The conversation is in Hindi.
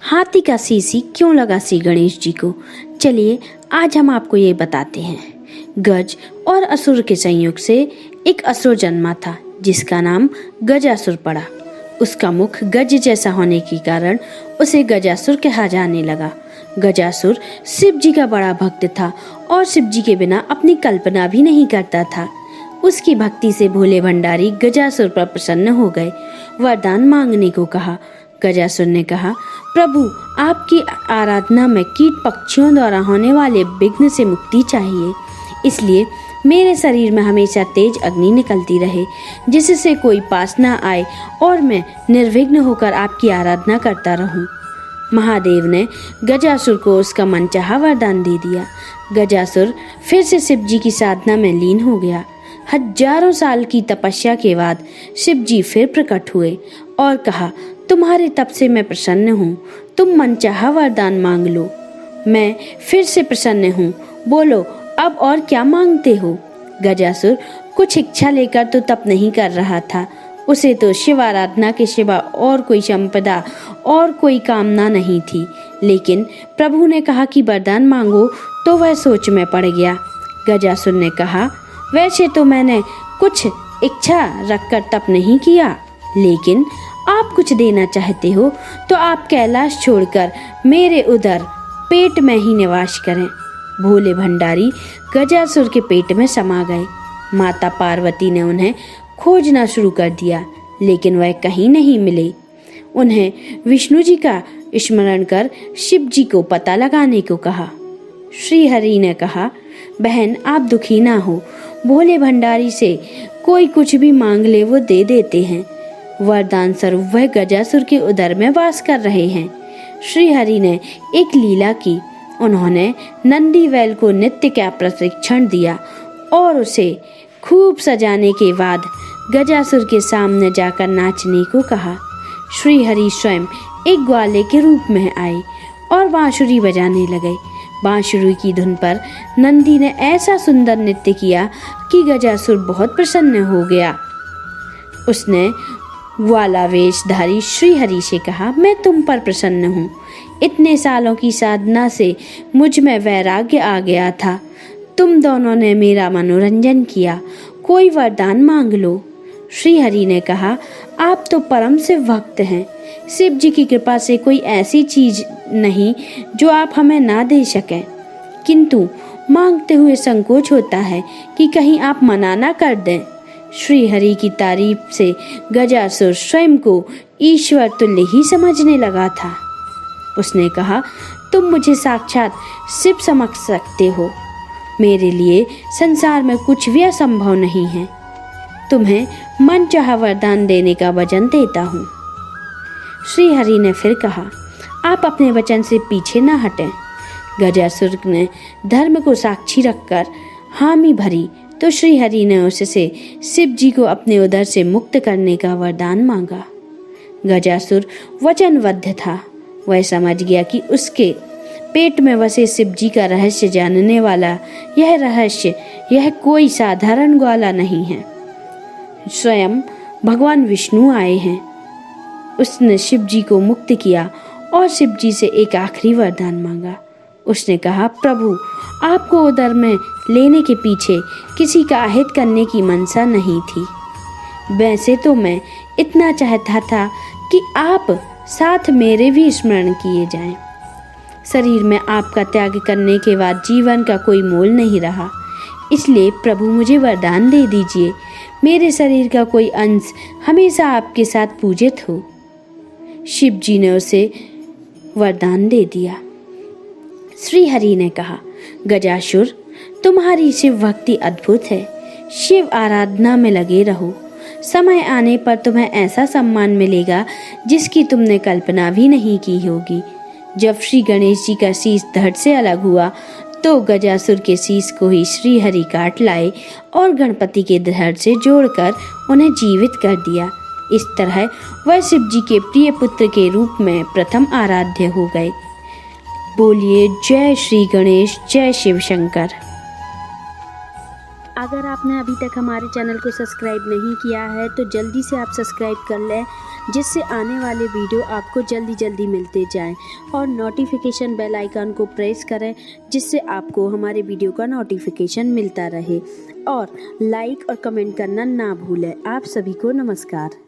हाथी का सीसी क्यों लगा श्री गणेश जी को? चलिए आज हम आपको ये बताते हैं। गज और असुर के संयोग से एक असुर जन्मा था जिसका नाम गजासुर पड़ा। उसका मुख गज जैसा होने के कारण उसे गजासुर कहा जाने लगा। गजासुर शिव जी का बड़ा भक्त था और शिव जी के बिना अपनी कल्पना भी नहीं करता था। उसकी भक्ति से भोले भंडारी गजासुर पर प्रसन्न हो गए, वरदान मांगने को कहा। गजासुर ने कहा, प्रभु आपकी आराधना में कीट पक्षियों द्वारा होने वाले विघ्न से मुक्ति चाहिए, इसलिए मेरे शरीर में हमेशा तेज अग्नि निकलती रहे जिससे कोई पास न आए और मैं निर्विघ्न होकर आपकी आराधना करता रहूं। महादेव ने गजासुर को उसका मनचाहा वरदान दे दिया। गजासुर फिर से शिव जी की साधना में लीन हो गया। हजारों साल की तपस्या के बाद शिव जी फिर प्रकट हुए और कहा, तुम्हारे तप से मैं प्रसन्न हूँ, तुम मनचाहा वरदान मांग लो। मैं फिर से प्रसन्न हूँ, बोलो अब और क्या मांगते हो? गजासुर कुछ इच्छा लेकर तो तप नहीं कर रहा था, उसे तो शिव आराधना के सिवा और कोई संपदा और कोई कामना नहीं थी। लेकिन प्रभु ने कहा कि वरदान मांगो तो वह सोच में पड़ गया। गजासुर ने कहा, वैसे तो मैंने कुछ इच्छा रखकर तप नहीं किया, लेकिन आप कुछ देना चाहते हो तो आप कैलाश छोड़कर मेरे उदर पेट में ही निवास करें। भोले भंडारी गजासुर के पेट में समा गए। माता पार्वती ने उन्हें खोजना शुरू कर दिया, लेकिन वह कहीं नहीं मिले। उन्हें विष्णु जी का स्मरण कर शिव जी को पता लगाने को कहा। श्री हरि ने कहा, बहन आप दुखी ना हो, भोले भंडारी से कोई कुछ भी मांग ले वो दे देते हैं। वरदान स्वरूप वह गजासुर के उदर में वास कर रहे हैं। श्री हरि ने एक लीला की। उन्होंने नंदी बैल को नृत्य का प्रशिक्षण दिया और उसे खूब सजाने के बाद गजासुर के सामने जाकर नाचने को कहा। श्री हरि स्वयं एक ग्वाले के रूप में आए और बांसुरी बजाने लगे। बांसुरी की धुन पर नंदी ने ऐसा सुंदर नृत्य किया कि गजासुर बहुत प्रसन्न हो गया। उसने ग्वाला वेशधारी श्री हरि से कहा, मैं तुम पर प्रसन्न हूँ। इतने सालों की साधना से मुझ में वैराग्य आ गया था। तुम दोनों ने मेरा मनोरंजन किया, कोई वरदान मांग लो। श्री हरि ने कहा, आप तो परम शिव भक्त हैं, शिव जी की कृपा से कोई ऐसी चीज नहीं जो आप हमें ना दे सकें, किंतु मांगते हुए संकोच होता है कि कहीं आप मना ना कर दें। श्री हरि की तारीफ से गजासुर स्वयं को ईश्वर तुल्य ही समझने लगा था। उसने कहा, तुम मुझे साक्षात शिव समझ सकते हो, मेरे लिए संसार में कुछ भी असंभव नहीं है। तुम्हें मनचाहा वरदान देने का वचन देता हूँ। श्री हरि ने फिर कहा, आप अपने वचन से पीछे न हटें। गजासुर ने धर्म को साक्षी रखकर हामी भरी तो श्री हरि ने उससे शिव जी को अपने उदर से मुक्त करने का वरदान मांगा। गजासुर वचनबद्ध था। वह समझ गया कि उसके पेट में बसे शिव जी का रहस्य जानने वाला यह कोई साधारण ग्वाला नहीं है, स्वयं भगवान विष्णु आए हैं। उसने शिव जी को मुक्त किया और शिव जी से एक आखिरी वरदान मांगा। उसने कहा, प्रभु आपको उदर में लेने के पीछे किसी का अहित करने की मनसा नहीं थी। वैसे तो मैं इतना चाहता था कि आप साथ मेरे भी स्मरण किए जाएं। शरीर में आपका त्याग करने के बाद जीवन का कोई मोल नहीं रहा, इसलिए प्रभु मुझे वरदान दे दीजिए, मेरे शरीर का कोई अंश हमेशा आपके साथ पूजित हो। शिव जी ने उसे वरदान दे दिया। श्री हरि ने कहा, गजासुर तुम्हारी शिव भक्ति अद्भुत है, शिव आराधना में लगे रहो, समय आने पर तुम्हें ऐसा सम्मान मिलेगा जिसकी तुमने कल्पना भी नहीं की होगी। जब श्री गणेश जी का शीश धड़ से अलग हुआ तो गजासुर के शीश को ही श्री हरि काट लाए और गणपति के धड़ से जोड़कर उन्हें जीवित कर दिया। इस तरह वह शिव जी के प्रिय पुत्र के रूप में प्रथम आराध्य हो गए। बोलिए जय श्री गणेश, जय शिव शंकर। अगर आपने अभी तक हमारे चैनल को सब्सक्राइब नहीं किया है तो जल्दी से आप सब्सक्राइब कर लें, जिससे आने वाले वीडियो आपको जल्दी मिलते जाएं, और नोटिफिकेशन बेल आइकन को प्रेस करें, जिससे आपको हमारे वीडियो का नोटिफिकेशन मिलता रहे। और लाइक और कमेंट करना ना भूलें। आप सभी को नमस्कार।